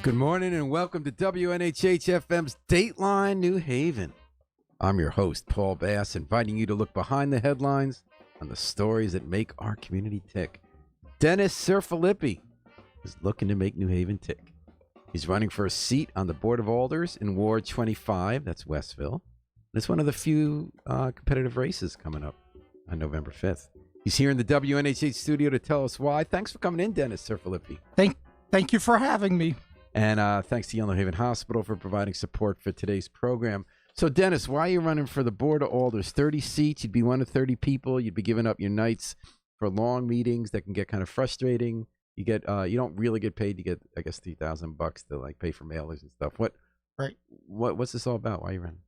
Good morning and welcome to WNHH-FM's Dateline New Haven. I'm your host, Paul Bass, inviting you to look behind the headlines on the stories that make our community tick. Dennis Serfilippi is looking to make New Haven tick. He's running for a seat on the Board of Alders in Ward 25, that's Westville. It's one of the few competitive races coming up on November 5th. He's here in the WNHH studio to tell us why. Thanks for coming in, Dennis Serfilippi. Thank you for having me. And thanks to Yellow Haven Hospital for providing support for today's program. So, Dennis, why are you running for the Board of Alders? 30 seats, you'd be one of 30 people. You'd be giving up your nights for long meetings that can get kind of frustrating. You get you don't really get paid. You get, I guess, $3,000 to like pay for mailers and stuff. What's this all about? Why are you running?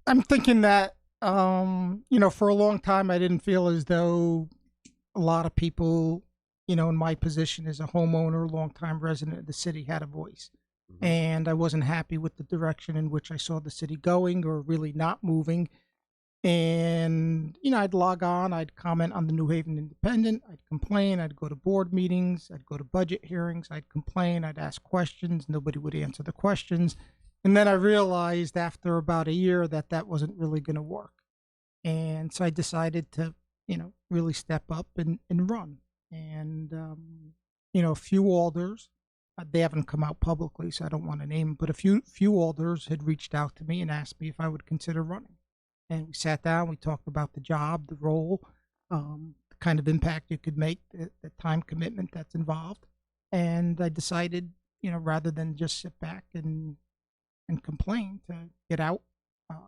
I'm thinking that for a long time I didn't feel as though a lot of people, in my position as a homeowner, longtime resident of the city, had a voice. Mm-hmm. And I wasn't happy with the direction in which I saw the city going, or really not moving. And, I'd log on, I'd comment on the New Haven Independent, I'd complain, I'd go to board meetings, I'd go to budget hearings, I'd complain, I'd ask questions, nobody would answer the questions. And then I realized after about a year that wasn't really going to work. And so I decided to, really step up and run. And, a few alders, they haven't come out publicly, so I don't want to name them, but a few alders had reached out to me and asked me if I would consider running. And we sat down, we talked about the job, the role, the kind of impact you could make, the time commitment that's involved. And I decided, rather than just sit back and complain, to get out,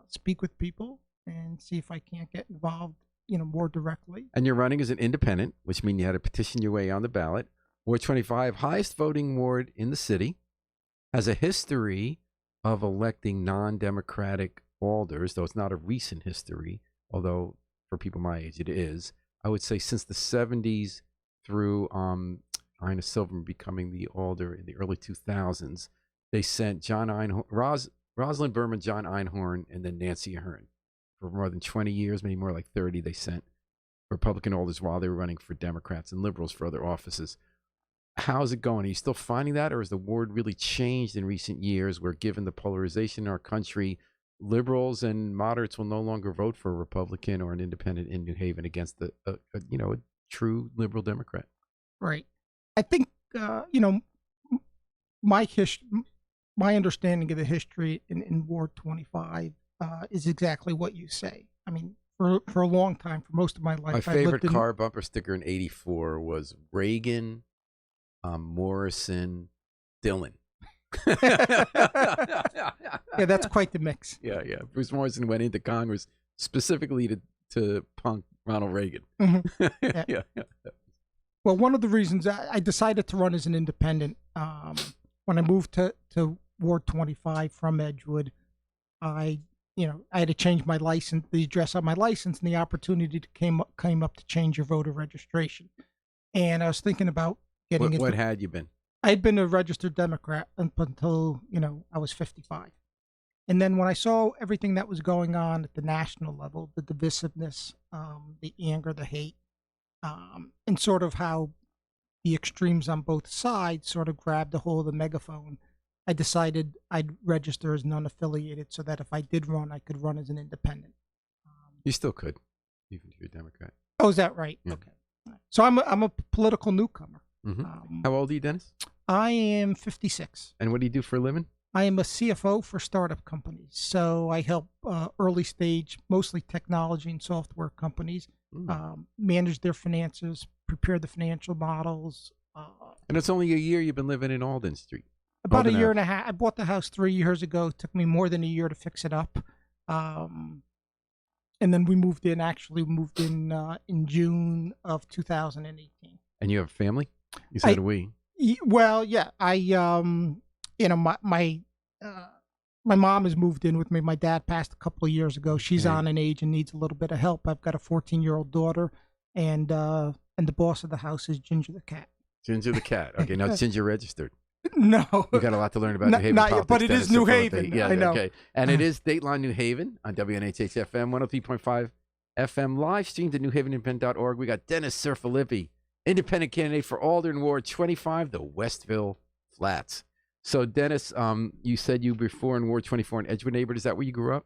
speak with people, and see if I can't get involved more directly. And you're running as an independent, which means you had to petition your way on the ballot. Ward 25, highest voting ward in the city, has a history of electing non-democratic alders, though it's not a recent history, although for people my age it is. I would say since the 70s through Ina Silverman becoming the alder in the early 2000s, they sent Rosalind Berman, John Einhorn, and then Nancy Ahern. For more than 20 years, maybe more like 30, they sent Republican alders while they were running for Democrats and liberals for other offices. How's it going? Are you still finding that, or has the ward really changed in recent years where, given the polarization in our country, liberals and moderates will no longer vote for a Republican or an independent in New Haven against a true liberal Democrat? Right. I think, my understanding of the history in Ward 25 is exactly what you say. I mean, for a long time, for most of my life, my favorite car bumper sticker in '84 was Reagan, Morrison, Dillon. Yeah, that's quite the mix. Yeah. Bruce Morrison went into Congress specifically to punk Ronald Reagan. Mm-hmm. Yeah. Well, one of the reasons I decided to run as an independent, when I moved to Ward 25 from Edgewood, I had to change my license, the address on my license, and the opportunity came up to change your voter registration. And I was thinking about getting What had you been? I had been a registered Democrat up until, I was 55. And then when I saw everything that was going on at the national level, the divisiveness, the anger, the hate, and sort of how the extremes on both sides sort of grabbed a hold of the megaphone, I decided I'd register as non-affiliated so that if I did run, I could run as an independent. You still could, even if you're a Democrat. Oh, is that right? Yeah. Okay. So I'm a political newcomer. Mm-hmm. How old are you, Dennis? I am 56. And what do you do for a living? I am a CFO for startup companies. So I help early stage, mostly technology and software companies, manage their finances, prepare the financial models. And it's only a year you've been living in Alden Street. About a year and a half. I bought the house 3 years ago. It took me more than a year to fix it up. And then we moved in, in June of 2018. And you have a family? You said Well, yeah. My mom has moved in with me. My dad passed a couple of years ago. She's on an age and needs a little bit of help. I've got a 14-year-old daughter, and the boss of the house is Ginger the cat. Ginger the cat. Okay, now Ginger registered. No. You got a lot to learn about New Haven politics. But it is New Haven. Yeah, I know. Okay. And it is Dateline New Haven on WNHH FM, 103.5 FM, live streamed at newhavenindependent.org. We got Dennis Serfilippi, independent candidate for Alder in Ward 25, the Westville Flats. So, Dennis, you said you were before in Ward 24 in Edgewood neighborhood. Is that where you grew up?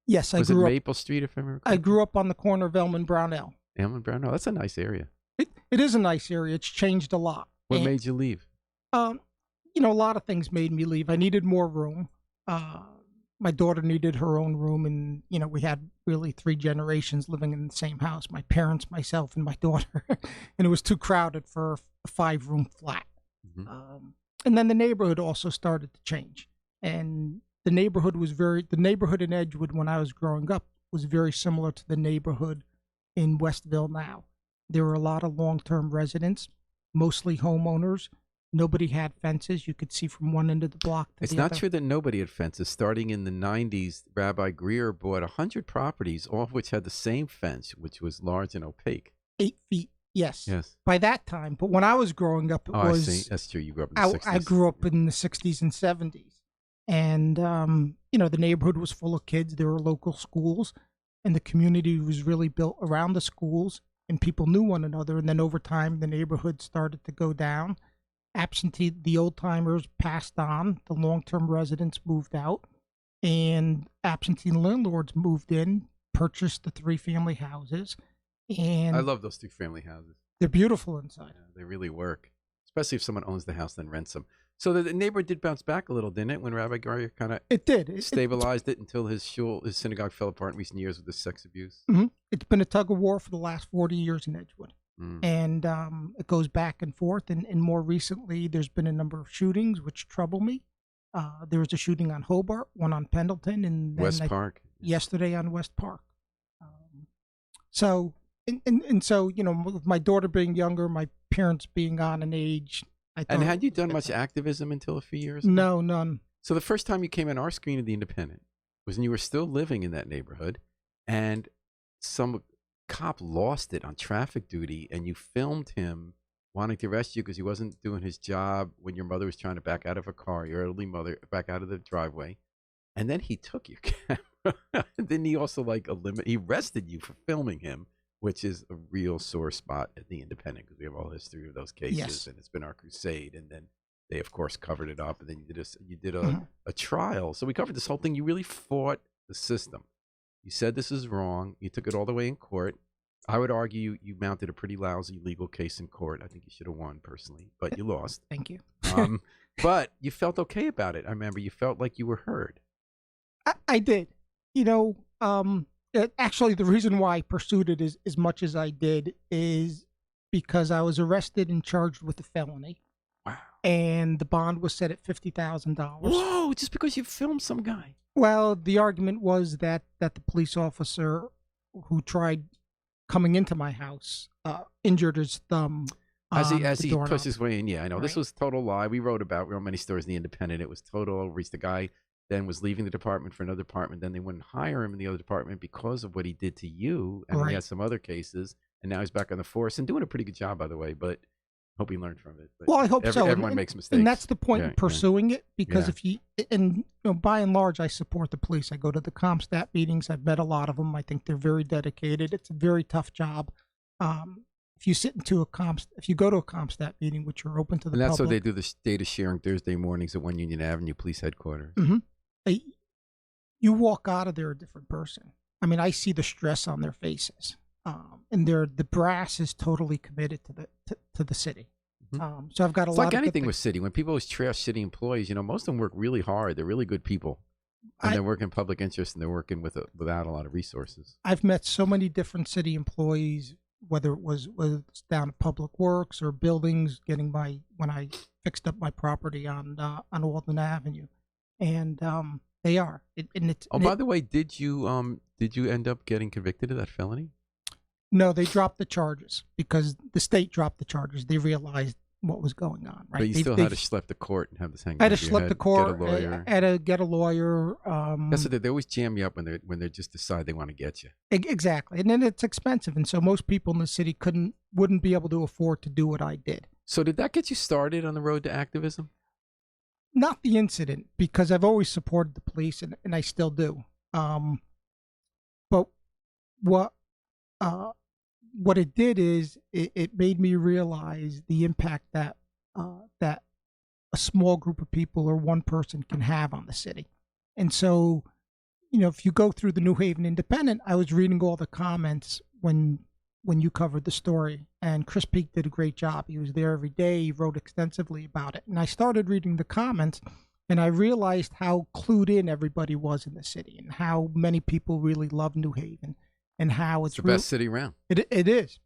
Yes, I grew up. Was it Maple Street, if I remember correctly? I grew up on the corner of Elm and Brownell. Elm and Brownell. That's a nice area. It is a nice area. It's changed a lot. What made you leave? A lot of things made me leave. I needed more room. My daughter needed her own room, and we had really 3 generations living in the same house: my parents, myself, and my daughter. And it was too crowded for a 5-room flat. Mm-hmm. And then the neighborhood also started to change, and the neighborhood in Edgewood when I was growing up was very similar to the neighborhood in Westville now. There were a lot of long-term residents, mostly homeowners. Nobody had fences. You could see from one end of the block to the other. It's not true that nobody had fences. Starting in the 90s, Rabbi Greer bought 100 properties, all of which had the same fence, which was large and opaque. 8 feet, yes. Yes. By that time. But when I was growing up, it was... I see. That's true. You grew up in the 60s. I grew up in the 60s and 70s. And, the neighborhood was full of kids. There were local schools. And the community was really built around the schools. And people knew one another. And then over time, the neighborhood started to go down. The old-timers passed on, the long-term residents moved out, and absentee landlords moved in, purchased the 3-family houses, and... I love those 3-family houses. They're beautiful inside. Yeah, they really work, especially if someone owns the house then rents them. So the neighborhood did bounce back a little, didn't it, when Rabbi Greer kind of... It did. Stabilized it until his synagogue fell apart in recent years with the sex abuse? Mm-hmm. It's been a tug-of-war for the last 40 years in Edgewood. And it goes back and forth. And more recently, there's been a number of shootings, which trouble me. There was a shooting on Hobart, one on Pendleton, and West Park. Yesterday on West Park. So with my daughter being younger, my parents being on an age. And had you done much activism until a few years ago? No, none. So the first time you came on our screen of The Independent was when you were still living in that neighborhood, and some cop lost it on traffic duty, and you filmed him wanting to arrest you because he wasn't doing his job when your mother was trying to back out of a car, your elderly mother, back out of the driveway. And then he took your camera. And then he also he arrested you for filming him, which is a real sore spot at The Independent because we have all history of those cases. Yes. And it's been our crusade. And then they, of course, covered it up. And then you did a trial. So we covered this whole thing. You really fought the system. You said this is wrong. You took it all the way in court. I would argue you mounted a pretty lousy legal case in court. I think you should have won personally, but you lost. Thank you. But you felt okay about it. I remember you felt like you were heard. I did. Actually, the reason why I pursued it as much as I did is because I was arrested and charged with a felony. Wow. And the bond was set at $50,000. Whoa, just because you filmed some guy. Well, the argument was that the police officer who tried coming into my house injured his thumb as he pushed his way in. Yeah, I know. Right. This was total lie. We wrote many stories in The Independent. It was total overreach. The guy then was leaving the department for another department. Then they wouldn't hire him in the other department because of what he did to you. And right. He had some other cases. And now he's back on the force and doing a pretty good job, by the way. But hope he learned from it. But well, I hope so. Everyone makes mistakes. And that's the point in pursuing it, because by and large, I support the police. I go to the CompStat meetings. I've met a lot of them. I think they're very dedicated. It's a very tough job. If you go to a CompStat meeting, which are open to the public. And that's what they do, the data sharing Thursday mornings at 1 Union Avenue Police Headquarters. Mm-hmm. You walk out of there a different person. I mean, I see the stress on their faces. And the brass is totally committed to the city. So I've got a It's lot like of good anything things. with city. When people always trash city employees, most of them work really hard. They're really good people, and they're working public interest, and they're working without a lot of resources. I've met so many different city employees, whether it's down at Public Works or buildings, when I fixed up my property on Alden Avenue, and they are. By the way, did you end up getting convicted of that felony? No, they dropped the charges because the state dropped the charges. They realized what was going on. Right, But you still had to schlep to court and have this hanging. I had to schlep to court. Get a lawyer. I had to get a lawyer. That's what they always jam you up when they just decide they want to get you. Exactly, and then it's expensive, and so most people in the city wouldn't be able to afford to do what I did. So did that get you started on the road to activism? Not the incident, because I've always supported the police, and I still do. But what it did is it made me realize the impact that a small group of people or one person can have on the city. And so, if you go through the New Haven Independent, I was reading all the comments when you covered the story, and Chris Peak did a great job. He was there every day. He wrote extensively about it. And I started reading the comments, and I realized how clued in everybody was in the city and how many people really love New Haven and how it's the best city around. It is.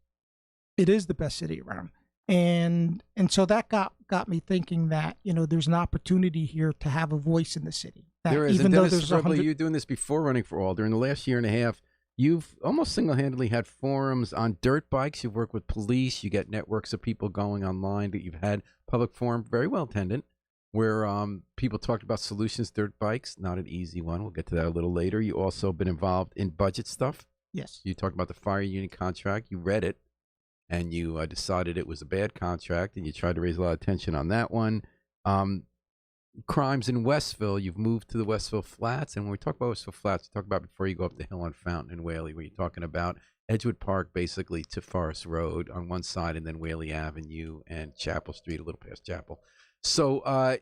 It is the best city around. And so that got me thinking that, there's an opportunity here to have a voice in the city. There is. Even and though Dennis, there's you're doing this before running for Alder. In the last year and a half, you've almost single-handedly had forums on dirt bikes. You've worked with police. You get networks of people going online. But you've had public forum, very well attended, where people talked about solutions to dirt bikes. Not an easy one. We'll get to that a little later. You also been involved in budget stuff. Yes. You talked about the fire union contract. You read it, and you decided it was a bad contract, and you tried to raise a lot of attention on that one. Crimes in Westville. You've moved to the Westville Flats, and when we talk about Westville Flats, we talk about before you go up the hill on Fountain and Whaley, where you're talking about Edgewood Park, basically to Forest Road on one side, and then Whaley Avenue and Chapel Street, a little past Chapel. So,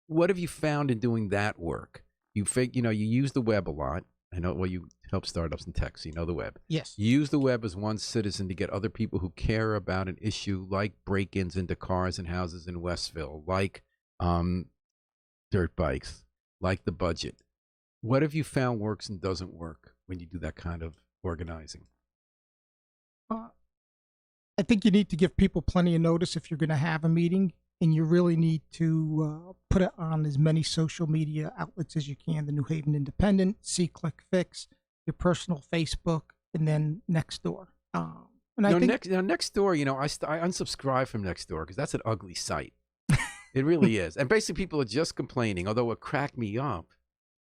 what have you found in doing that work? You use the web a lot. I know. Well, you help startups and tech, so you know the web. Yes. You use the web as one citizen to get other people who care about an issue like break-ins into cars and houses in Westville, like dirt bikes, like the budget. What have you found works and doesn't work when you do that kind of organizing? I think you need to give people plenty of notice if you're going to have a meeting, and you really need to put it on as many social media outlets as you can. The New Haven Independent, See Click Fix, your personal Facebook, and then Nextdoor. Nextdoor, I unsubscribe from Nextdoor because that's an ugly site. It really is. And basically people are just complaining, although what cracked me up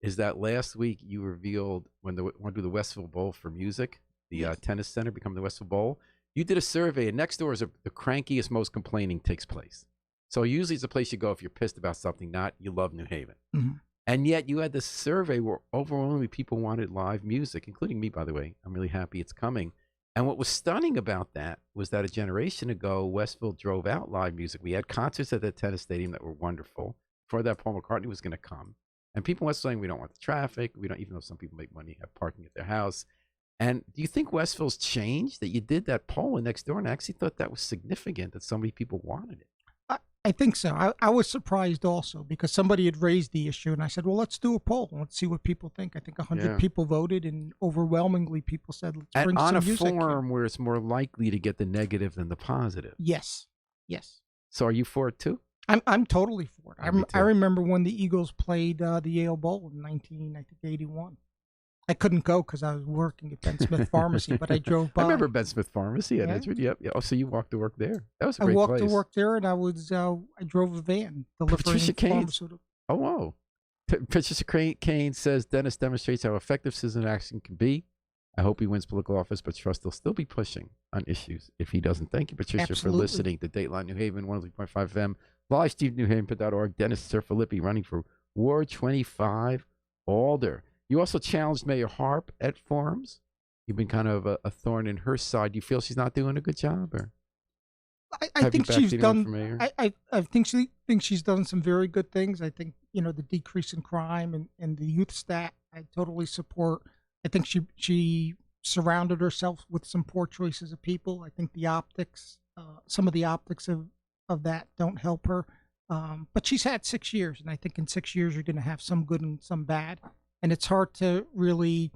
is that last week you revealed when they want to do the Westville Bowl for music, the tennis center become the Westville Bowl, you did a survey, and Nextdoor is the crankiest, most complaining takes place. So usually it's a place you go if you're pissed about something, not you love New Haven. Mm-hmm. And yet you had this survey where overwhelmingly people wanted live music, including me, by the way. I'm really happy it's coming. And what was stunning about that was that a generation ago, Westville drove out live music. We had concerts at the tennis stadium that were wonderful. Before that, Paul McCartney was going to come. And people were saying, we don't want the traffic. We don't, even though some people make money, have parking at their house. And do you think Westville's changed that you did that poll in Nextdoor? And I actually thought that was significant that so many people wanted it. I think so. I was surprised also because somebody had raised the issue, and I said, well, let's do a poll. Let's see what people think. I think 100 people voted, and overwhelmingly people said, let's bring some music. On a forum where it's more likely to get the negative than the positive. Yes. So are you for it too? I'm totally for it. I remember when the Eagles played the Yale Bowl in 1981. I couldn't go because I was working at Ben Smith Pharmacy, but I drove by. I remember Ben Smith Pharmacy at Edgewood. Yep. Oh, so you walked to work there. That was a great place. I walked to work there, and I drove a van delivering pharmaceuticals. Oh, wow. Patricia Kane says Dennis demonstrates how effective citizen action can be. I hope he wins political office, but trust he'll still be pushing on issues if he doesn't. Thank you, Patricia, for listening to Dateline New Haven, 103.5 FM, live, SteveNewhaven.org. Dennis Serfilippi running for Ward 25, Alder. You also challenged Mayor Harp at forums. You've been kind of a thorn in her side. Do you feel she's not doing a good job, or I think she's done. I think she thinks she's done some very good things. I think the decrease in crime and the youth stat. I totally support. I think she surrounded herself with some poor choices of people. I think the optics, some of the optics of that don't help her. But she's had 6 years, and I think in 6 years you're going to have some good and some bad. And it's hard to really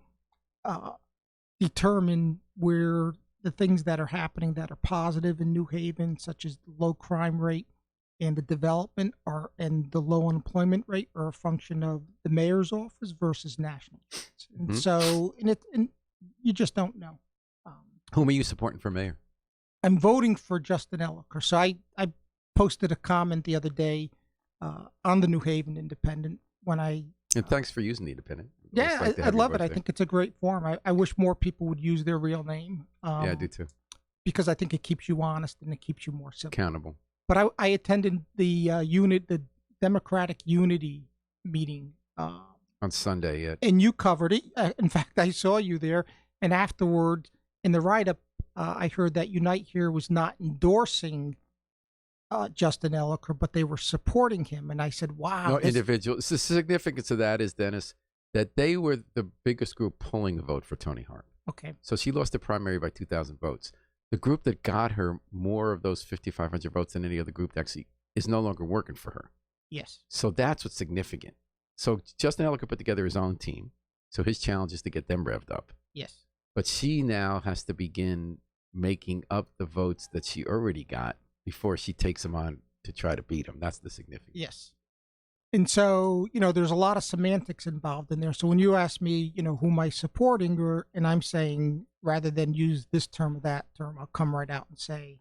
determine where the things that are happening that are positive in New Haven, such as the low crime rate and the development, and the low unemployment rate, are a function of the mayor's office versus national. And so, and you just don't know. Whom are you supporting for mayor? I'm voting for Justin Elicker. So I posted a comment the other day on the New Haven Independent when I. And thanks for using the Independent. Yeah, I love it. I think it's a great forum. I wish more people would use their real name. Yeah, I do too. Because I think it keeps you honest and it keeps you more civil. Accountable. But I attended the Democratic Unity meeting on Sunday. Yeah. And you covered it. In fact, I saw you there. And afterward, in the write-up, I heard that Unite Here was not endorsing Justin Elicker, but they were supporting him. And I said, wow. No, individual. The significance of that is, Dennis, that they were the biggest group pulling the vote for Toni Hart. Okay. So she lost the primary by 2,000 votes. The group that got her more of those 5,500 votes than any other group actually is no longer working for her. Yes. So that's what's significant. So Justin Elicker put together his own team. So his challenge is to get them revved up. Yes. But she now has to begin making up the votes that she already got before she takes them on to try to beat them. That's the significance. Yes. And so, there's a lot of semantics involved in there. So when you ask me, who am I supporting, and I'm saying, rather than use this term or that term, I'll come right out and say,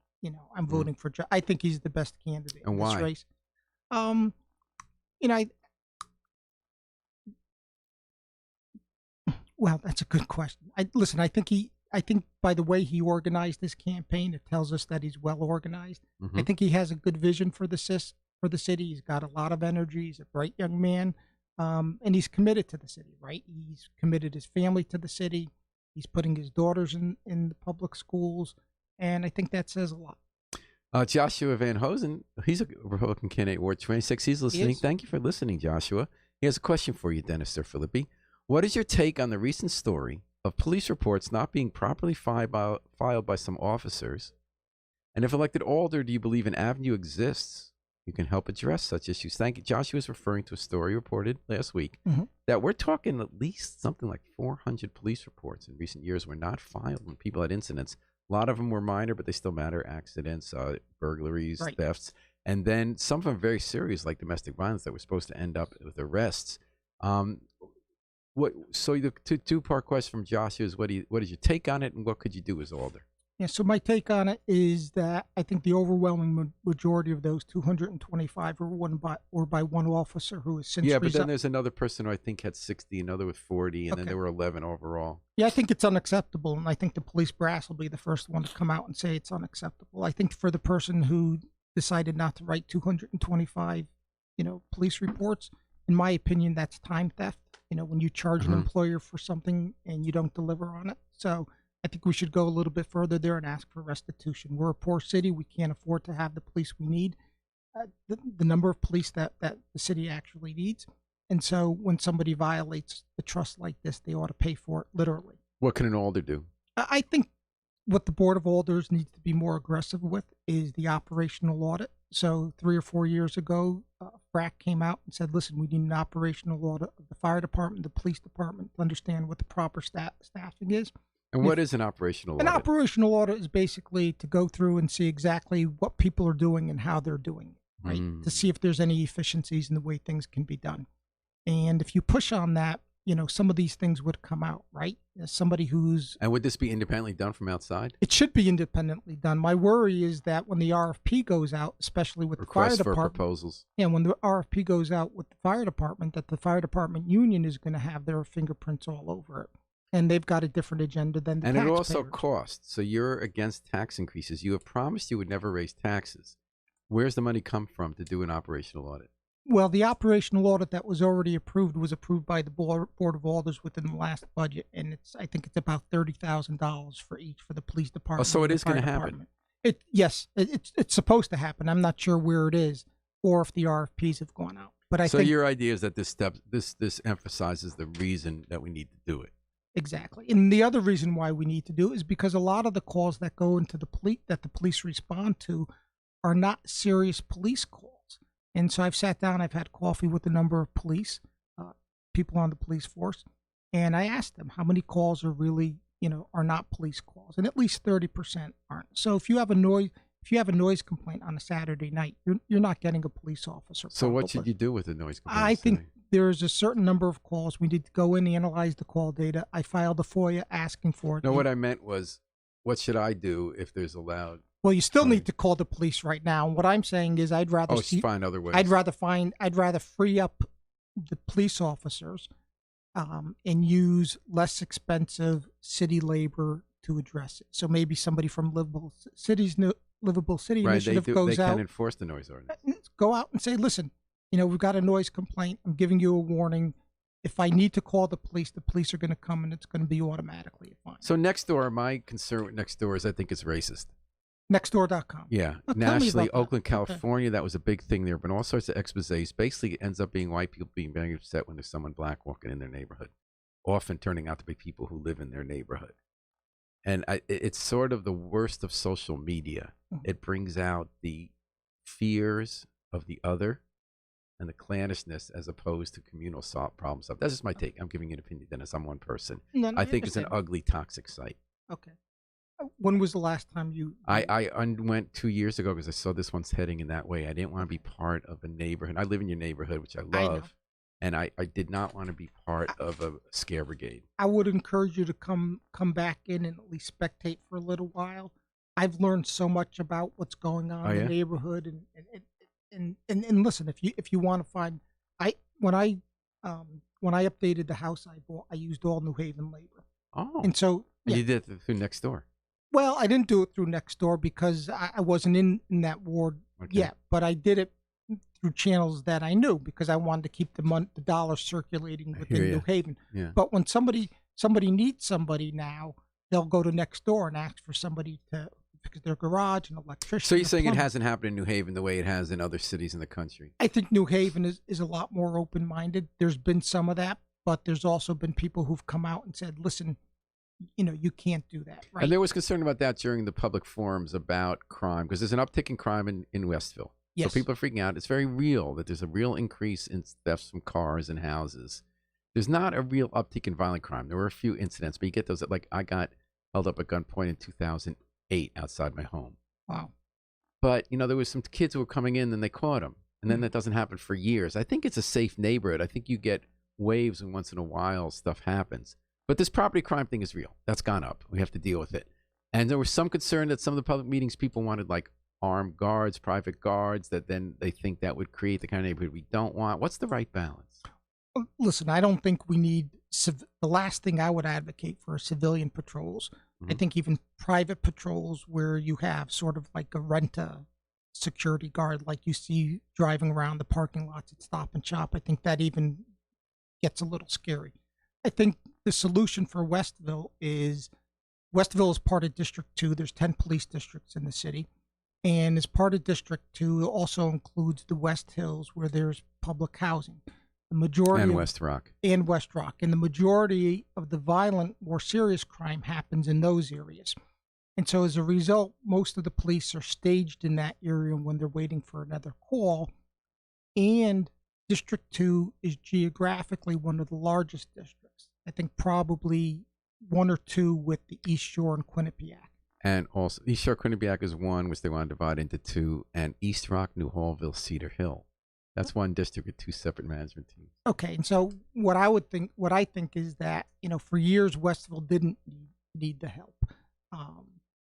I'm voting for I think he's the best candidate in this race. Well, that's a good question. I think by the way he organized this campaign, it tells us that he's well organized. I think he has a good vision for the city. He's got a lot of energy. He's a bright young man, and he's committed to the city. Right? He's committed his family to the city. He's putting his daughters in the public schools, and I think that says a lot. Joshua Van Hosen, he's a Republican candidate, Ward 26. He's listening. Thank you for listening, Joshua. He has a question for you, Dennis Serfilippi. What is your take on the recent story of police reports not being properly filed by some officers? And if elected Alder, do you believe an avenue exists you can help address such issues? Thank you. Joshua is referring to a story reported last week that we're talking at least something like 400 police reports in recent years were not filed when people had incidents. A lot of them were minor, but they still matter. Accidents, burglaries, thefts. And then some of them very serious, like domestic violence, that were supposed to end up with arrests. So the two-part question from Joshua is, what is your take on it, and what could you do as Alder? Yeah, so my take on it is that I think the overwhelming majority of those 225 were by one officer who has since but then there's another person who I think had 60, another with 40, and then there were 11 overall. Yeah, I think it's unacceptable, and I think the police brass will be the first one to come out and say it's unacceptable. I think for the person who decided not to write 225, police reports, in my opinion, that's time theft. When you charge an employer for something and you don't deliver on it. So I think we should go a little bit further there and ask for restitution. We're a poor city. We can't afford to have the police we need, the number of police that the city actually needs. And so when somebody violates the trust like this, they ought to pay for it literally. What can an Alder do? I think what the Board of Alders needs to be more aggressive with is the operational audit. So 3 or 4 years ago, FRAC came out and said, listen, we need an operational audit of the fire department, the police department, to understand what the proper staffing is. And what is an operational audit? An operational audit is basically to go through and see exactly what people are doing and how they're doing it, right? To see if there's any efficiencies in the way things can be done. And if you push on that, some of these things would come out, right? As somebody who's... And would this be independently done from outside? It should be independently done. My worry is that when the RFP goes out, especially with the fire department... Request for proposals. Yeah, when the RFP goes out with the fire department, that the fire department union is going to have their fingerprints all over it. And they've got a different agenda than the taxpayers. And it also costs. So you're against tax increases. You have promised you would never raise taxes. Where's the money come from to do an operational audit? Well, the operational audit that was already approved was approved by the Board of Alders within the last budget, and I think it's about $30,000 for each for the police department. Oh, so it is going to happen. Yes, it's supposed to happen. I'm not sure where it is or if the RFPs have gone out. But I think your idea is that this emphasizes the reason that we need to do it. Exactly, and the other reason why we need to do it is because a lot of the calls that go into the police respond to are not serious police calls. And so I've sat down, I've had coffee with a number of police, people on the police force, and I asked them how many calls are really, are not police calls, and at least 30% aren't. So if you have a noise complaint on a Saturday night, you're not getting a police officer. So what should you do with the noise complaint? I think there's a certain number of calls. We need to go in, analyze the call data. I filed a FOIA asking for it. No, what I meant was, what should I do if there's a loud? Well, you still need to call the police right now. And what I'm saying is, I'd rather find other ways. I'd rather free up the police officers, and use less expensive city labor to address it. So maybe somebody from Livable City Initiative goes out. They can enforce the noise ordinance. Go out and say, listen, we've got a noise complaint. I'm giving you a warning. If I need to call the police are going to come, and it's going to be automatically a fine. So Nextdoor, my concern with Nextdoor is I think it's racist. Nextdoor.com. Yeah. Nationally, Oakland, California, that was a big thing there. But all sorts of exposés. Basically, it ends up being white people being very upset when there's someone black walking in their neighborhood, often turning out to be people who live in their neighborhood. And it's sort of the worst of social media. Mm-hmm. It brings out the fears of the other and the clannishness as opposed to communal problem stuff. That's just my take. I'm giving you an opinion then as I'm one person. No, I think it's an ugly, toxic site. Okay. When was the last time you... I went 2 years ago because I saw this one's heading in that way. I didn't want to be part of a neighborhood. I live in your neighborhood, which I love. And I did not want to be part of a scare brigade. I would encourage you to come back in and at least spectate for a little while. I've learned so much about what's going on in the neighborhood, and listen, if you want to find, when I updated the house I bought, I used all New Haven labor. Oh, and so you did it through Nextdoor. Well, I didn't do it through Nextdoor because I wasn't in that ward yet, but I did it through channels that I knew because I wanted to keep the dollar circulating within New Haven. Yeah. But when somebody needs somebody now, they'll go to Nextdoor and ask for somebody to fix their garage, an electrician. So you're saying it hasn't happened in New Haven the way it has in other cities in the country? I think New Haven is a lot more open-minded. There's been some of that, but there's also been people who've come out and said, listen, you can't do that. Right? And there was concern about that during the public forums about crime, because there's an uptick in crime in Westville. Yes. So people are freaking out. It's very real that there's a real increase in thefts from cars and houses. There's not a real uptick in violent crime. There were a few incidents, but you get those like I got held up at gunpoint in 2008 outside my home. Wow. But, there was some kids who were coming in and they caught them. And then that doesn't happen for years. I think it's a safe neighborhood. I think you get waves and once in a while stuff happens. But this property crime thing is real. That's gone up. We have to deal with it. And there was some concern that some of the public meetings people wanted like armed guards, private guards, that then they think that would create the kind of neighborhood we don't want. What's the right balance? Listen, I don't think we need the last thing I would advocate for are civilian patrols. Mm-hmm. I think even private patrols where you have sort of like a rent-a security guard like you see driving around the parking lots at Stop and Shop, I think that even gets a little scary. I think the solution for Westville is part of District 2. There's 10 police districts in the city. And as part of District 2, it also includes the West Hills where there's public housing. The majority and West Rock. And West Rock. And the majority of the violent, more serious crime happens in those areas. And so as a result, most of the police are staged in that area when they're waiting for another call. And District 2 is geographically one of the largest districts. I think probably one or two with the East Shore and Quinnipiac. And also, East Shore Quinnipiac is one, which they want to divide into two, and East Rock, New Hallville, Cedar Hill. That's one district with two separate management teams. Okay, and so what I think is that, for years, Westville didn't need the help.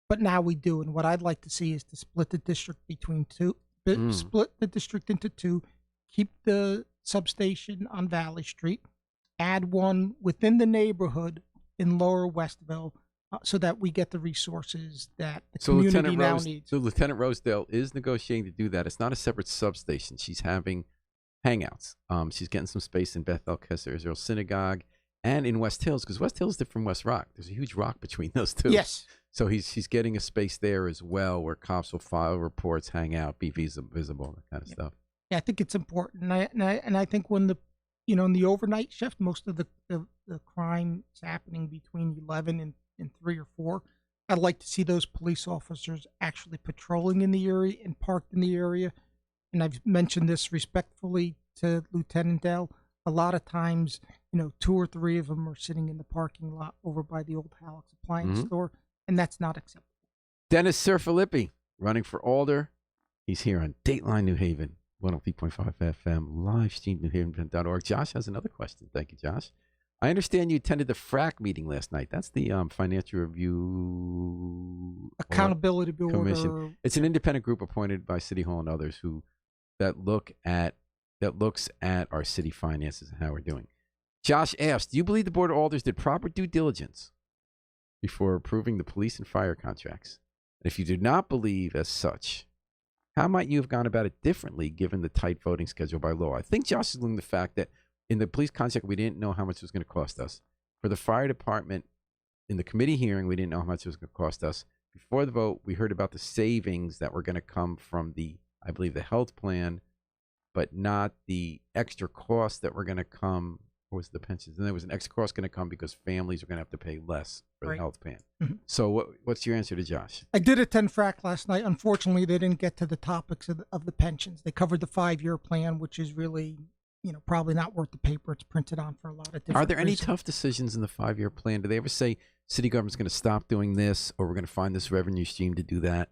But now we do, and what I'd like to see is to split the district split the district into two, keep the substation on Valley Street, add one within the neighborhood in Lower Westville, so that we get the resources that the community now needs. So Lieutenant Rosedale is negotiating to do that. It's not a separate substation. She's having hangouts. She's getting some space in Beth El Kesser Israel Synagogue and in West Hills, because West Hills is different from West Rock. There's a huge rock between those two. Yes. So she's getting a space there as well where cops will file reports, hang out, be visible, that kind of stuff. Yeah, I think it's important. And I think when in the overnight shift, most of the crime is happening between 11 and 3 or 4. I'd like to see those police officers actually patrolling in the area and parked in the area. And I've mentioned this respectfully to Lieutenant Dell. A lot of times, 2 or 3 of them are sitting in the parking lot over by the old Halleck's appliance store, and that's not acceptable. Dennis Serfilippi, running for Alder. He's here on Dateline New Haven, 103.5 FM, live stream newhaven.org. Josh has another question. Thank you, Josh. I understand you attended the FRAC meeting last night. That's the Financial Review Accountability Commission. Board. It's an independent group appointed by City Hall and others that looks at our city finances and how we're doing. Josh asked, do you believe the Board of Alders did proper due diligence before approving the police and fire contracts? And if you do not believe as such, how might you have gone about it differently given the tight voting schedule by law? I think Josh is alluding to the fact that in the police contract, we didn't know how much it was going to cost us. For the fire department, in the committee hearing, we didn't know how much it was going to cost us. Before the vote, we heard about the savings that were going to come from I believe, the health plan, but not the extra costs that were going to come. What was the pensions? And there was an extra cost going to come because families are going to have to pay less for the health plan. Mm-hmm. So what's your answer to Josh? I did attend FRAC last night. Unfortunately, they didn't get to the topics of the pensions. They covered the 5-year plan, which is really probably not worth the paper it's printed on for a lot of different Are there any reasons. tough decisions in the 5-year plan? Do they ever say city government's going to stop doing this, or we're going to find this revenue stream to do that?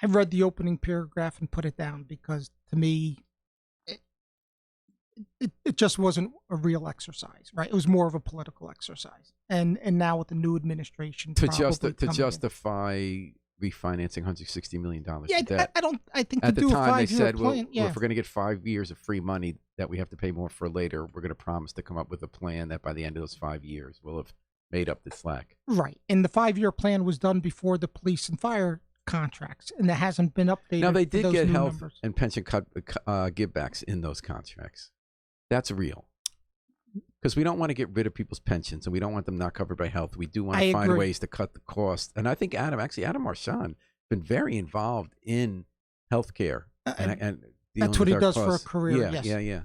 I read the opening paragraph and put it down because, to me, it just wasn't a real exercise, right? It was more of a political exercise. And now with the new administration, to justify refinancing $160 million. Yeah, I think at to the do time a 5-year they said, plan, well, if we're going to get 5 years of free money that we have to pay more for later, we're going to promise to come up with a plan that by the end of those 5 years we'll have made up the slack. Right, and the 5-year plan was done before the police and fire contracts, and it hasn't been updated. Now they did get health numbers. and pension givebacks in those contracts. That's real. Because we don't want to get rid of people's pensions, and we don't want them not covered by health. We do want to find ways to cut the cost. And I think Adam Marchand, been very involved in healthcare. And that's what he does costs. for a career. Yeah.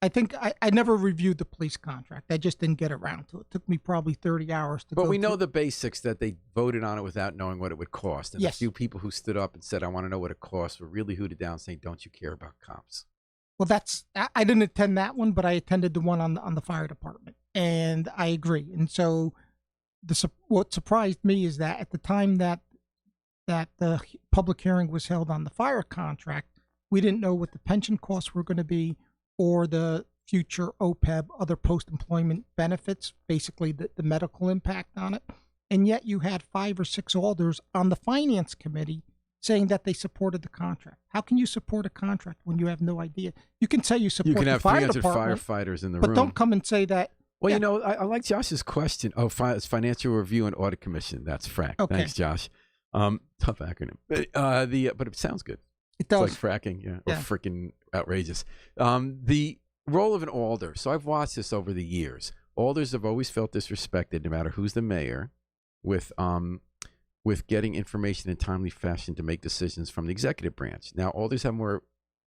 I think I never reviewed the police contract. I just didn't get around to it. It took me probably 30 hours to go. But we know the basics, that they voted on it without knowing what it would cost. And yes. A few people who stood up and said, I want to know what it costs, were really hooted down saying, don't you care about cops? Well, I didn't attend that one, but I attended the one on the fire department, and I agree. And so, what surprised me is that at the time that the public hearing was held on the fire contract, we didn't know what the pension costs were going to be, or the future OPEB, other post-employment benefits, basically the medical impact on it. And yet, you had 5 or 6 alders on the finance committee saying that they supported the contract. How can you support a contract when you have no idea? You can say you support the fire department. You can have 300 firefighters in the room. But don't come and say that. Well, I like Josh's question. Oh, it's Financial Review and Audit Commission. That's FRAC. Okay. Thanks, Josh. Tough acronym. But it sounds good. It does. It's like fracking, or freaking outrageous. The role of an alder. So I've watched this over the years. Alders have always felt disrespected, no matter who's the mayor, with getting information in timely fashion to make decisions from the executive branch. Now, alders have more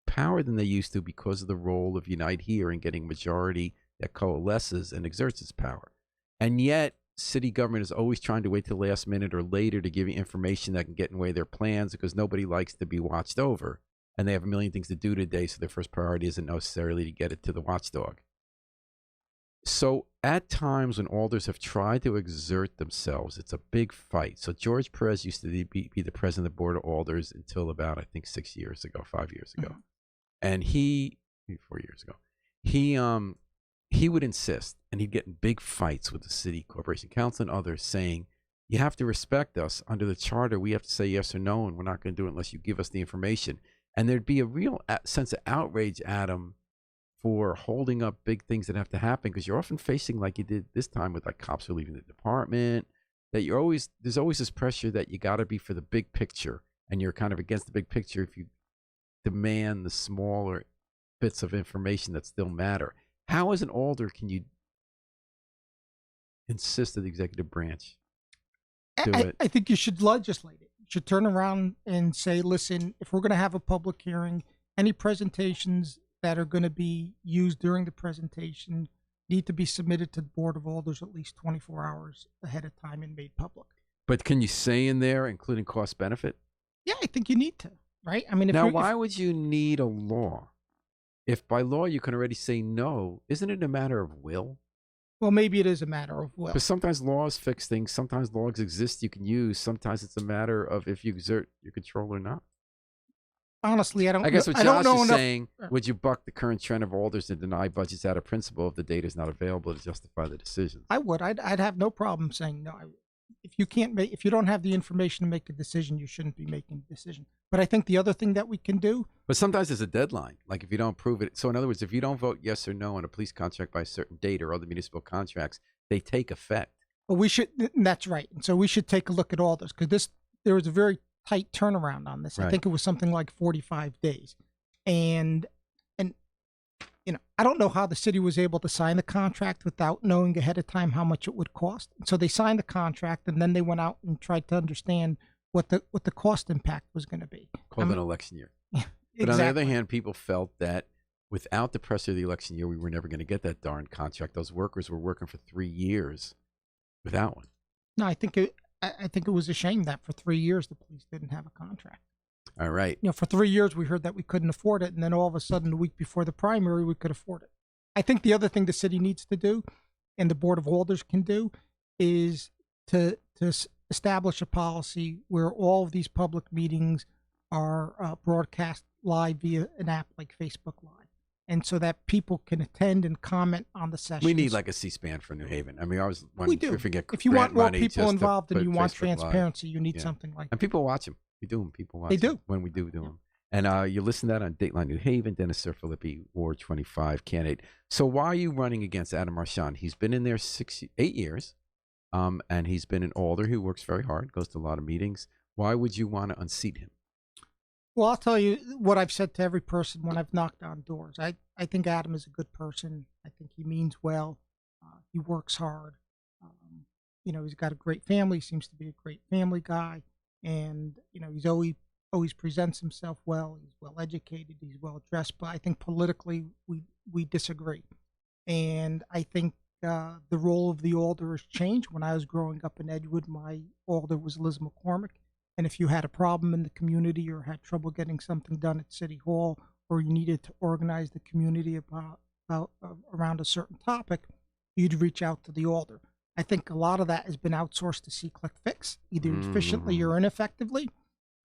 power than they used to because of the role of Unite Here in getting majority that coalesces and exerts its power. And yet, city government is always trying to wait till the last minute or later to give you information that can get in the way of their plans, because nobody likes to be watched over. And they have a million things to do today, so their first priority isn't necessarily to get it to the watchdog. So at times when alders have tried to exert themselves, it's a big fight. So George Perez used to be the president of the board of alders until about, I think, 5 years ago. Mm-hmm. And 4 years ago, he would insist, and he'd get in big fights with the city corporation council and others, saying, you have to respect us. Under the charter, we have to say yes or no, and we're not going to do it unless you give us the information. And there'd be a real sense of outrage, Adam, for holding up big things that have to happen, because you're often facing, like you did this time with like cops who are leaving the department, that there's always this pressure that you got to be for the big picture, and you're kind of against the big picture if you demand the smaller bits of information that still matter. How, as an alder, can you insist that the executive branch do it? I think you should legislate it. You should turn around and say, listen, if we're going to have a public hearing, any presentations that are going to be used during the presentation need to be submitted to the Board of Alders at least 24 hours ahead of time and made public. But can you say in there, including cost benefit? Yeah, I think you need to, right? I mean, Now, why would you need a law? If by law you can already say no, isn't it a matter of will? well, maybe it is a matter of will. Because sometimes laws fix things. Sometimes laws exist you can use. Sometimes it's a matter of if you exert your control or not. Honestly, I don't. I guess what I don't Josh know is enough. saying, would you buck the current trend of alders and deny budgets out of principle if the data is not available to justify the decision? I would. I'd have no problem saying no. If you can't make, if you don't have the information to make a decision, you shouldn't be making a decision. But I think the other thing that we can do. But sometimes there's a deadline. Like if you don't prove it. So in other words, if you don't vote yes or no on a police contract by a certain date or other municipal contracts, they take effect. Well, we should. That's right. And so we should take a look at all this because there was a very tight turnaround on this. Right. I think it was something like 45 days, and I don't know how the city was able to sign the contract without knowing ahead of time how much it would cost. So they signed the contract, and then they went out and tried to understand what the cost impact was going to be. Called an election year. But exactly. on the other hand, people felt that without the pressure of the election year, we were never going to get that darn contract. Those workers were working for 3 years without one. No, I think it was a shame that for 3 years the police didn't have a contract. All right. For 3 years we heard that we couldn't afford it, and then all of a sudden, the week before the primary, we could afford it. I think the other thing the city needs to do, and the Board of Alders can do, is to establish a policy where all of these public meetings are broadcast live via an app like Facebook Live, and so that people can attend and comment on the sessions. We need like a C-SPAN for New Haven. I mean, I was we do. If you want more people involved and you want transparency, you need something like that. And people watch them. We do them. People watch them. They do. When we do them. And you listen to that on Dateline New Haven, Dennis Serfilippi, Ward 25 candidate. So why are you running against Adam Marchand? He's been in there 8 years, and he's been an Alder who works very hard, goes to a lot of meetings. Why would you want to unseat him? Well, I'll tell you what I've said to every person when I've knocked on doors. I think Adam is a good person. I think he means well. He works hard. He's got a great family. He seems to be a great family guy. And, he's always presents himself well. He's well educated. He's well dressed. But I think politically we disagree. And I think the role of the Alder has changed. When I was growing up in Edgewood, my Alder was Liz McCormick. And if you had a problem in the community or had trouble getting something done at City Hall, or you needed to organize the community around a certain topic, you'd reach out to the Alder. I think a lot of that has been outsourced to See-Click-Fix, either efficiently or ineffectively.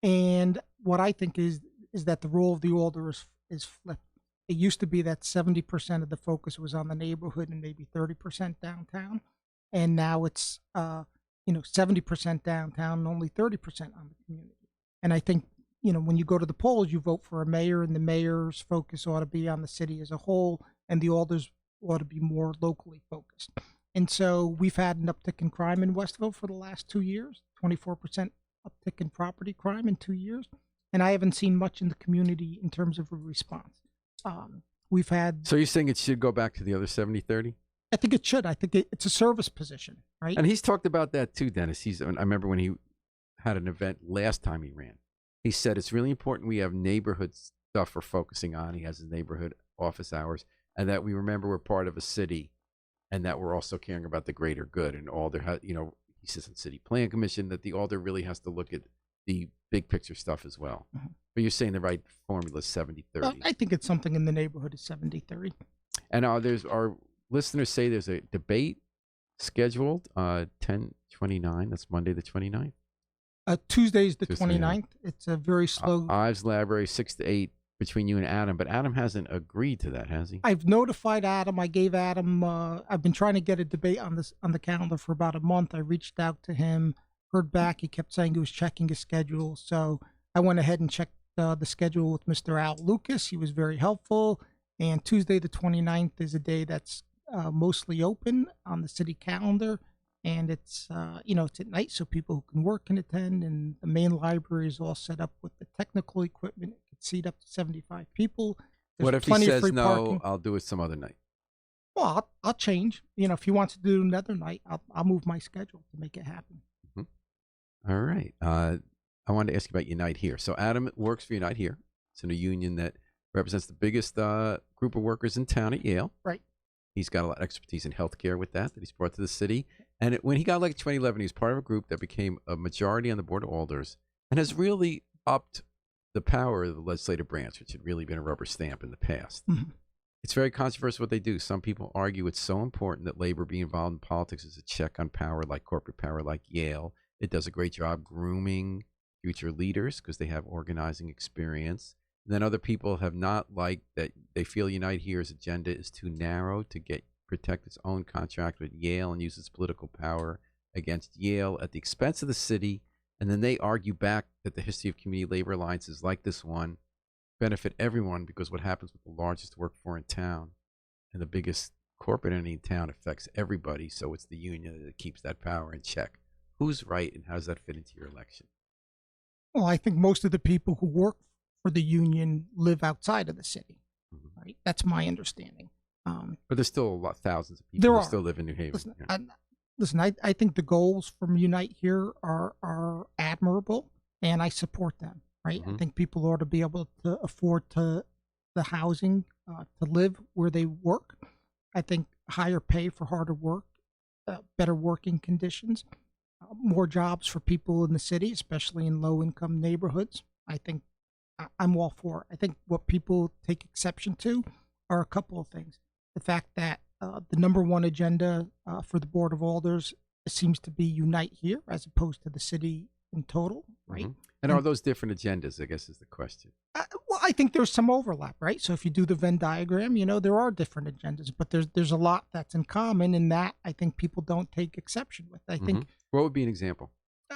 And what I think is that the role of the Alder is flipped. It used to be that 70% of the focus was on the neighborhood and maybe 30% downtown. And now it's 70% downtown and only 30% on the community. And I think, when you go to the polls, you vote for a mayor, and the mayor's focus ought to be on the city as a whole, and the Alders ought to be more locally focused. And so we've had an uptick in crime in Westville for the last 2 years, 24% uptick in property crime in 2 years. And I haven't seen much in the community in terms of a response. We've had. So you're saying it should go back to the other 70-30? I think it should. I think it's a service position, right? And he's talked about that too, Dennis. I remember when he had an event last time he ran. He said it's really important we have neighborhood stuff we're focusing on. He has his neighborhood office hours, and that we remember we're part of a city, and that we're also caring about the greater good. And Alder, he sits on City Plan Commission, that the Alder really has to look at the big picture stuff as well. Mm-hmm. But you're saying the right formula is 70-30. I think it's something in the neighborhood of 70-30. And our listeners say there's a debate scheduled 10/29. That's Monday the 29th. Tuesday's the 29th. It's a very slow. Ives Library, 6 to 8 between you and Adam. But Adam hasn't agreed to that, has he? I've notified Adam. I gave Adam. I've been trying to get a debate on the calendar for about a month. I reached out to him, heard back. He kept saying he was checking his schedule. So I went ahead and checked the schedule with Mr. Al Lucas. He was very helpful. And Tuesday the 29th is a day that's mostly open on the city calendar. And it's, it's at night, so people who can work can attend. And the main library is all set up with the technical equipment. It could seat up to 75 people. There's what if he says, no, parking. I'll do it some other night? Well, I'll change. If he wants to do it another night, I'll move my schedule to make it happen. Mm-hmm. All right. I wanted to ask you about Unite Here. So Adam works for Unite Here. It's in a union that represents the biggest group of workers in town at Yale. Right. He's got a lot of expertise in healthcare with that he's brought to the city. And when he got elected in 2011, he was part of a group that became a majority on the Board of Alders and has really upped the power of the legislative branch, which had really been a rubber stamp in the past. Mhm. It's very controversial what they do. Some people argue it's so important that labor be involved in politics as a check on power, like corporate power, like Yale. It does a great job grooming future leaders because they have organizing experience. And then other people have not liked that. They feel Unite Here's agenda is too narrow to protect its own contract with Yale and use its political power against Yale at the expense of the city. And then they argue back that the history of community labor alliances like this one benefit everyone because what happens with the largest workforce in town and the biggest corporate entity in town affects everybody. So it's the union that keeps that power in check. Who's right, and how does that fit into your election? Well, I think most of the people who work for the union live outside of the city. Mm-hmm. Right? That's my understanding. But there's still thousands of people There who are. still live in New Haven. Listen, I think the goals from Unite Here are admirable, and I support them. Right? Mhm. I think people ought to be able to afford the housing to live where they work. I think higher pay for harder work, better working conditions, more jobs for people in the city, especially in low-income neighborhoods. I think I'm all for it. I think what people take exception to are a couple of things. The fact that the number one agenda for the Board of Alders seems to be Unite Here as opposed to the city in total, right? Mhm. And are those different agendas, I guess is the question. Well, I think there's some overlap, right? So if you do the Venn diagram, there are different agendas, but there's a lot that's in common, and that I think people don't take exception with. I think What would be an example?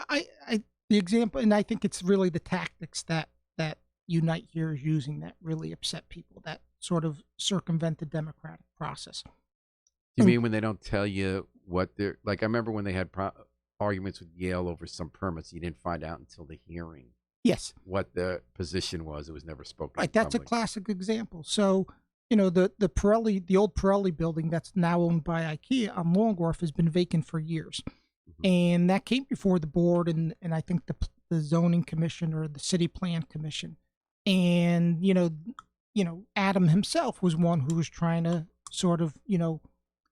the example, and I think it's really the tactics that Unite Here is using that really upset people, that sort of circumvent the democratic process. Do you mean when they don't tell you what they're like? I remember when they had arguments with Yale over some permits, you didn't find out until the hearing Yes, what the position was. It was never spoken. right. in That's a public. classic example. So, the Pirelli, the old Pirelli building that's now owned by IKEA on Long Wharf has been vacant for years, and that came before the board and I think the zoning commission or the city plan commission, and Adam himself was one who was trying to sort of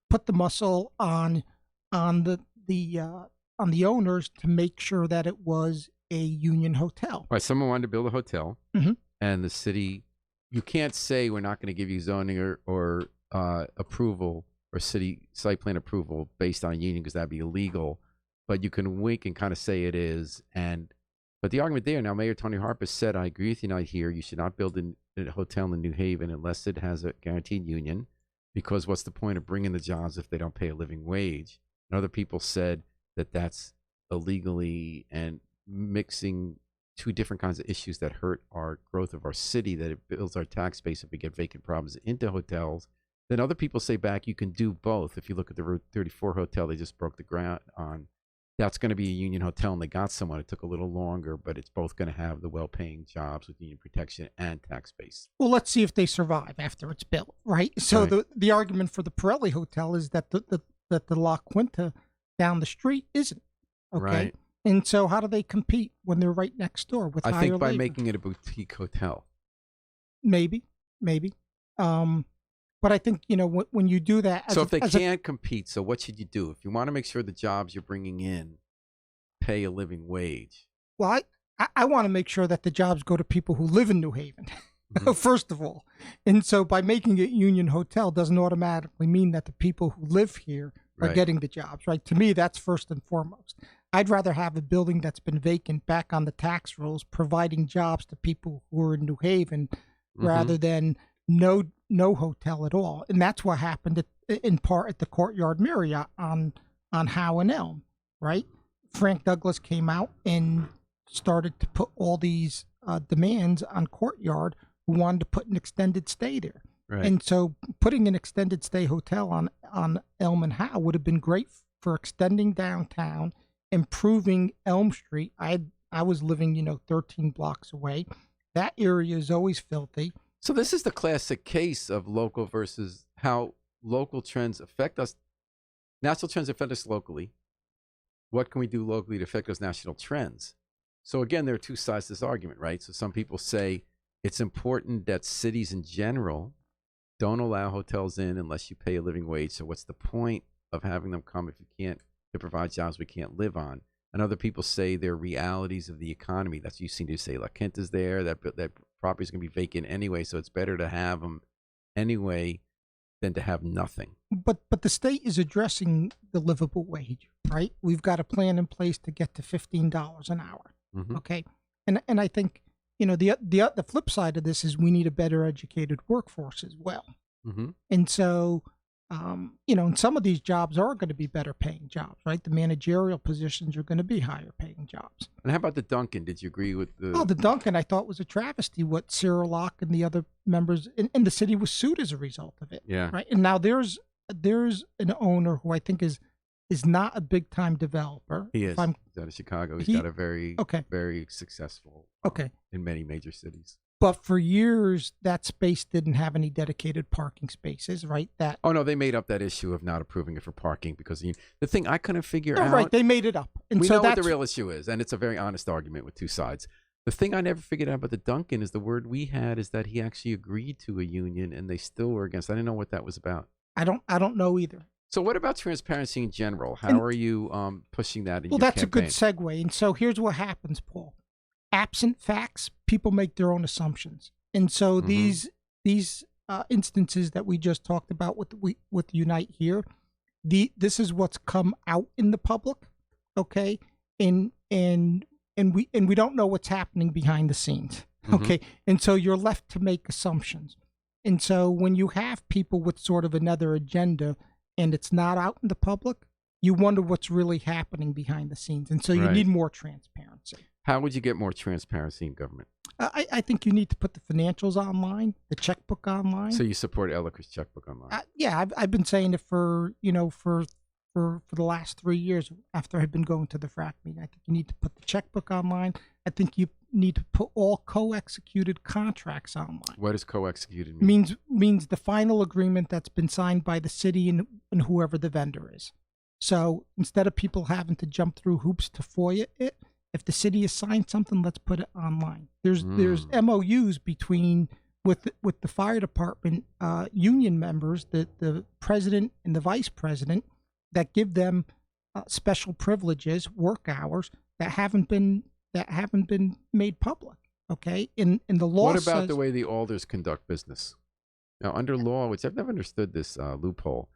put the muscle on the owners to make sure that it was a union hotel. Right. Someone wanted to build a hotel, Mhm. and the city. You can't say we're not going to give you zoning or approval or city site plan approval based on a union because that'd be illegal. But you can wink and kind of say it is. But the argument there now, Mayor Tony Harper said, I agree with you not here. You should not build a hotel in New Haven unless it has a guaranteed union, because what's the point of bringing the jobs if they don't pay a living wage? And other people said that that's illegally and mixing two different kinds of issues that hurt our growth of our city, that it builds our tax base if we get vacant problems into hotels. Then other people say back, you can do both. If you look at the Route 34 hotel they just broke the ground on, that's going to be a union hotel, and they got someone. It took a little longer, but it's both going to have the well-paying jobs with union protection and tax base. Well, let's see if they survive after it's built, right? So Right. the argument for the Pirelli Hotel is that the La Quinta down the street isn't, okay? Right. And so how do they compete when they're right next door with I higher think by labor? making it a boutique hotel. Maybe. But I think, when you do that. So if they can't compete, so what should you do? If you want to make sure the jobs you're bringing in pay a living wage. Well, I want to make sure that the jobs go to people who live in New Haven, first of all. And so by making it Union Hotel doesn't automatically mean that the people who live here are Right. getting the jobs, right? To me, that's first and foremost. I'd rather have a building that's been vacant back on the tax rolls, providing jobs to people who are in New Haven, rather than no hotel at all. And that's what happened in part at the Courtyard Marriott on Howe and Elm, right? Frank Douglas came out and started to put all these demands on Courtyard, who wanted to put an extended stay there. Right. And so putting an extended stay hotel on Elm and Howe would have been great for extending downtown, improving Elm Street. I was living, 13 blocks away. That area is always filthy. So this is the classic case of local versus how local trends affect us. National trends affect us locally. What can we do locally to affect those national trends? So again, there are two sides to this argument, right? So some people say it's important that cities in general don't allow hotels in unless you pay a living wage. So what's the point of having them come if you can't It provides jobs we can't live on. And other people say they're realities of the economy. That's what you seem to say. La Quinta's there. That property's going to be vacant anyway, so it's better to have them anyway than to have nothing. But the state is addressing the livable wage, right? We've got a plan in place to get to $15 an hour. Mm-hmm. Okay, and I think the flip side of this is we need a better educated workforce as well. Mm-hmm. And so, and some of these jobs are going to be better paying jobs, right? The managerial positions are going to be higher paying jobs. And how about the Duncan? Did you agree with the? Oh, the Duncan, I thought was a travesty. What Cyril Locke and the other members in the city was sued as a result of it. Yeah. Right. And now there's an owner who I think is not a big time developer. He is. He's out of Chicago. He's got a very successful. In many major cities. But for years, that space didn't have any dedicated parking spaces, right? Oh, no, they made up that issue of not approving it for parking because the thing I couldn't figure out. Right, they made it up. And we so know what the real issue is, and it's a very honest argument with two sides. The thing I never figured out about the Duncan is the word we had is that he actually agreed to a union, and they still were against. I didn't know what that was about. I don't know either. So what about transparency in general? How are you pushing that in your that's campaign? A good segue. And so here's what happens, Paul. Absent facts, people make their own assumptions. And so these instances that we just talked about with Unite here, this is what's come out in the public, okay? And we don't know what's happening behind the scenes, okay? And so you're left to make assumptions. And so when you have people with sort of another agenda and it's not out in the public, you wonder what's really happening behind the scenes. And so you need more transparency. How would you get more transparency in government? I think you need to put the financials online, the checkbook online. So you support Ellicker's checkbook online? Yeah, I've been saying it for the last 3 years after I've been going to the FRAC meeting. I think you need to put the checkbook online. I think you need to put all co-executed contracts online. What does co-executed mean? Means the final agreement that's been signed by the city and whoever the vendor is. So instead of people having to jump through hoops to FOIA it, if the city has signed something, let's put it online. There's MOUs with the fire department union members, the president and the vice president, that give them special privileges, work hours that haven't been made public. Okay, in the law. What about the way the alders conduct business? Now, under law, which I've never understood this loophole,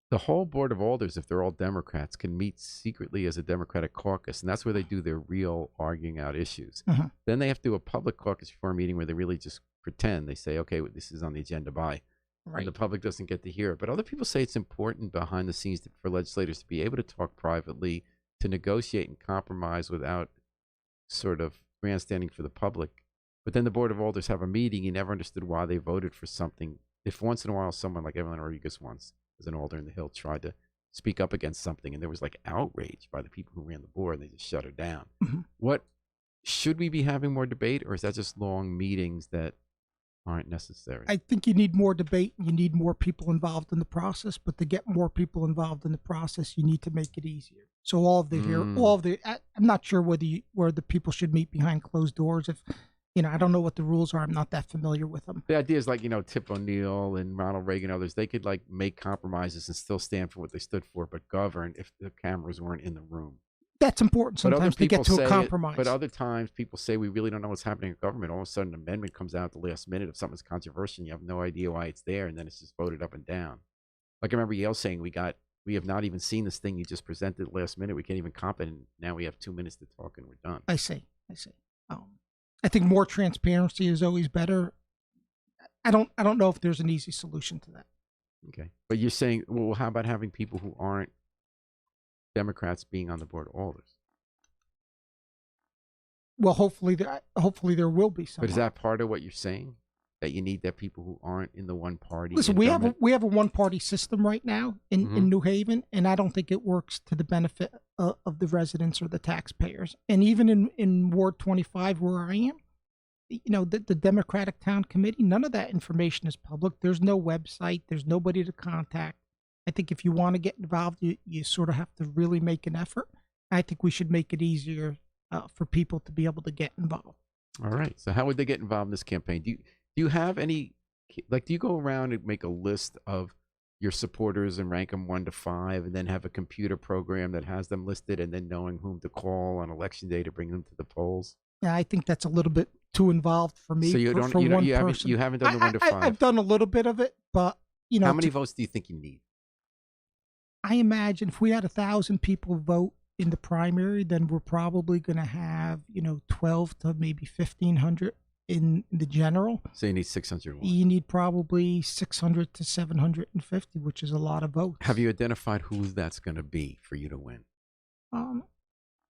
the whole board of alders, if they're all Democrats, can meet secretly as a Democratic caucus, and that's where they do their real arguing out issues. Then they have to do a public caucus before a meeting where they really just pretend. They say, okay, this is on the agenda, bye. Right. And the public doesn't get to hear it. But other people say it's important behind the scenes for legislators to be able to talk privately, to negotiate and compromise without sort of grandstanding for the public. But then the board of alders have a meeting. You never understood why they voted for something. If once in a while someone like Evelyn Rodriguez once, as an alder in the Hill, tried to speak up against something, and there was like outrage by the people who ran the board, and they just shut her down. What should we be having more debate, or is that just long meetings that aren't necessary? I think you need more debate. You need more people involved in the process, but to get more people involved in the process, you need to make it easier. So I'm not sure where the people should meet behind closed doors. If I don't know what the rules are. I'm not that familiar with them. The idea is like, Tip O'Neill and Ronald Reagan and others, they could like make compromises and still stand for what they stood for, but govern if the cameras weren't in the room. That's important sometimes to get to a compromise. But other times people say we really don't know what's happening in government. All of a sudden an amendment comes out at the last minute if something's controversial. You have no idea why it's there, and then it's just voted up and down. Like I remember Yale saying we have not even seen this thing you just presented last minute. We can't even comp it, and now we have 2 minutes to talk and we're done. I see. I think more transparency is always better. I don't know if there's an easy solution to that. Okay. But you're saying, well, how about having people who aren't Democrats being on the board of alders? Well, hopefully there will be some. But is that part of what you're saying? That you need that people who aren't in the one party? Listen, we have a one party system right now in New Haven, and I don't think it works to the benefit of the residents or the taxpayers. And even in Ward 25, where I am, the Democratic Town Committee, none of that information is public. There's no website. There's nobody to contact. I think if you want to get involved, you sort of have to really make an effort. I think we should make it easier for people to be able to get involved. All right. So how would they get involved in this campaign? Do you have any, do you go around and make a list of your supporters and rank them 1 to 5, and then have a computer program that has them listed, and then knowing whom to call on election day to bring them to the polls? Yeah, I think that's a little bit too involved for me. So you for, don't, for you, don't one you, haven't, person. you haven't done the 1 to 5. I've done a little bit of it, but How many votes do you think you need? I imagine if we had 1,000 people vote in the primary, then we're probably going to have 12 to maybe 1,500 in the general. So you need 601. You need probably 600 to 750, which is a lot of votes. Have you identified who that's going to be for you to win? Do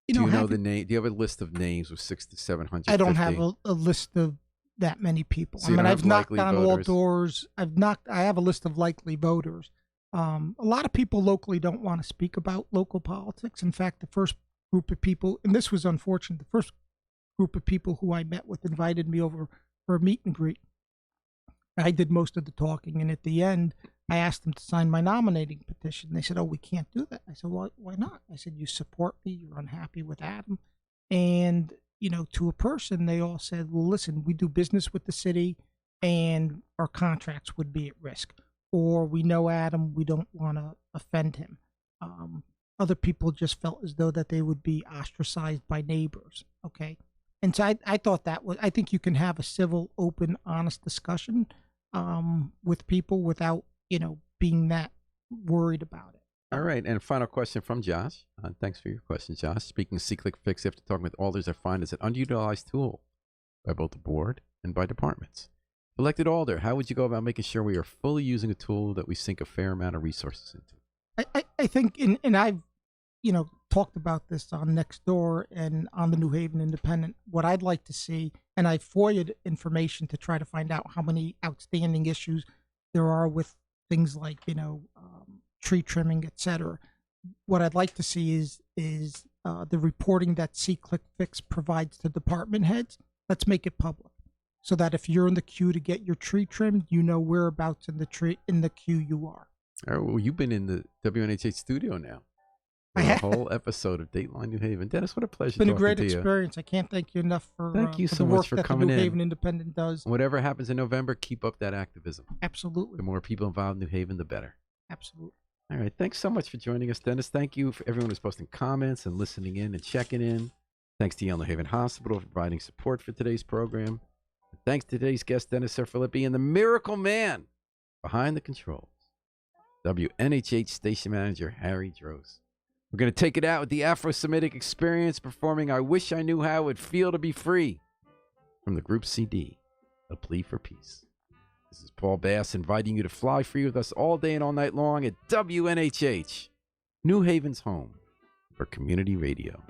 you know the name? Do you have a list of names with 600 to 750? I don't have a list of that many people. So I've knocked on all doors. I have a list of likely voters. A lot of people locally don't want to speak about local politics. In fact, the first group of people, and this was unfortunate, the first group of people who I met with invited me over for a meet and greet. I did most of the talking, and at the end, I asked them to sign my nominating petition. They said, "Oh, we can't do that." I said, "Well, why not?" I said, "You support me. You're unhappy with Adam." And, to a person, they all said, "Well, listen, we do business with the city, and our contracts would be at risk. Or we know Adam, we don't want to offend him." Other people just felt as though that they would be ostracized by neighbors. Okay. And so I thought I think you can have a civil, open, honest discussion with people without, being that worried about it. All right. And a final question from Josh. Thanks for your question, Josh. Speaking of C-Click Fix, after talking with alders, I find it's an underutilized tool by both the board and by departments. Elected alder, how would you go about making sure we are fully using a tool that we sink a fair amount of resources into? I think, and I've, talked about this on Nextdoor and on the New Haven Independent. What I'd like to see, and I FOIA'd information to try to find out how many outstanding issues there are with things like, tree trimming, et cetera. What I'd like to see is the reporting that C-Click Fix provides to department heads. Let's make it public, so that if you're in the queue to get your tree trimmed, whereabouts in the queue you are. All right, well, you've been in the WNHH studio now. A whole episode of Dateline New Haven. Dennis, what a pleasure. It's been a great experience. I can't thank you enough for thank you for so the work much for that coming the New in. Haven Independent does. Whatever happens in November, keep up that activism. Absolutely. The more people involved in New Haven, the better. Absolutely. All right. Thanks so much for joining us, Dennis. Thank you for everyone who's posting comments and listening in and checking in. Thanks to Yale New Haven Hospital for providing support for today's program. And thanks to today's guest, Dennis Serfilippi, and the miracle man behind the controls, WNHH station manager Harry Droz. We're going to take it out with the Afro-Semitic Experience performing I Wish I Knew How It Would Feel to Be Free from the group CD, A Plea for Peace. This is Paul Bass inviting you to fly free with us all day and all night long at WNHH, New Haven's home for community radio.